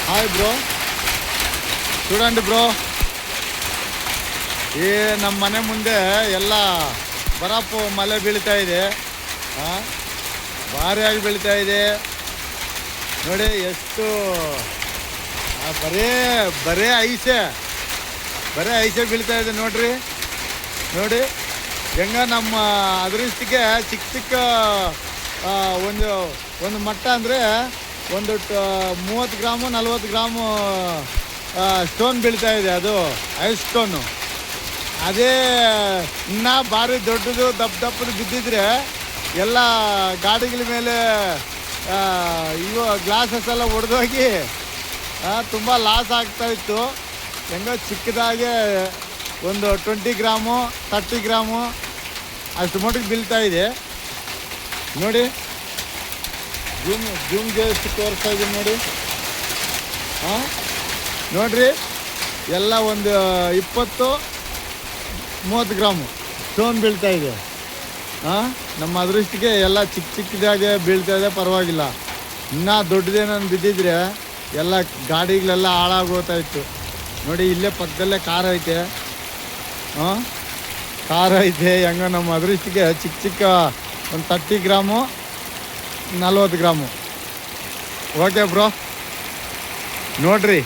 Hi bro, చూడండి బ్ರೋ, ಈ ನಮ್ಮ ಮನೆ ಮುಂದೆ ಎಲ್ಲ ಬರಪ್ಪು ಮಳೆ ಬೀಳ್ತಾ ಇದೆ. ಭಾರಿಯಾಗಿ ಬೀಳ್ತಾ ಇದೆ ನೋಡಿ. ಎಷ್ಟು ಬರೇ ಐಸೆ ಬೀಳ್ತಾ ಇದೆ ನೋಡ್ರಿ. ನೋಡಿ ಹೆಂಗ ನಮ್ಮ ಅದೃಷ್ಟಕ್ಕೆ ಚಿಕ್ಕ ಒಂದು ಮಟ್ಟ ಅಂದರೆ ಒಂದು 30 ಗ್ರಾಮು 40 ಗ್ರಾಮು ಸ್ಟೋನ್ ಬೀಳ್ತಾ ಇದೆ. ಅದು ಐಸ್ ಸ್ಟೋನು. ಅದೇ ಇನ್ನೂ ಭಾರಿ ದೊಡ್ಡದು ದಪ್ಪದು ಬಿದ್ದಿದ್ರೆ ಎಲ್ಲ ಗಾಡಿಗಳ ಮೇಲೆ ಇವು ಗ್ಲಾಸಸ್ ಎಲ್ಲ ಒಡೆದೋಗಿ ತುಂಬ ಲಾಸ್ ಆಗ್ತಾಯಿತ್ತು. ಹೆಂಗೋ ಚಿಕ್ಕದಾಗೆ ಒಂದು 20 ಗ್ರಾಮು 30 ಗ್ರಾಮು ಅಷ್ಟು ಮಟ್ಟಿಗೆ ಬೀಳ್ತಾ ಇದೆ ನೋಡಿ. ಜೂಮ್ ಜಾಸ್ತಿ ತೋರಿಸ್ತಾ ಇದ್ದೀನಿ ನೋಡಿ. ನೋಡ್ರಿ, ಎಲ್ಲ ಒಂದು 20-30 ಗ್ರಾಮು ಸ್ಟೋನ್ ಬೀಳ್ತಾ ಇದೆ. ನಮ್ಮ ಅದೃಷ್ಟಕ್ಕೆ ಎಲ್ಲ ಚಿಕ್ಕದಾಗೆ ಬೀಳ್ತಾ ಇದೆ, ಪರವಾಗಿಲ್ಲ. ಇನ್ನೂ ದೊಡ್ಡದೇನೋ ಬಿದ್ದಿದ್ರೆ ಎಲ್ಲ ಗಾಡಿಗಳೆಲ್ಲ ಹಾಳಾಗೋಗ್ತಾ ಇತ್ತು ನೋಡಿ. ಇಲ್ಲೇ ಪಕ್ಕದಲ್ಲೇ ಕಾರ್ ಐತೆ. ಹೆಂಗ ನಮ್ಮ ಅದೃಷ್ಟಕ್ಕೆ ಚಿಕ್ಕ ಒಂದು 30 ಗ್ರಾಮು 40 ಗ್ರಾಮು. ಓಕೆ ಬ್ರೋ, ನೋಡ್ರಿ,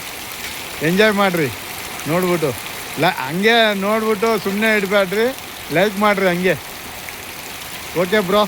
ಎಂಜಾಯ್ ಮಾಡಿರಿ ನೋಡ್ಬಿಟ್ಟು. ಹಂಗೆ ನೋಡ್ಬಿಟ್ಟು ಸುಮ್ಮನೆ ಇಡಬೇಡ್ರಿ, ಲೈಕ್ ಮಾಡಿರಿ ಹಂಗೆ. Okay bro.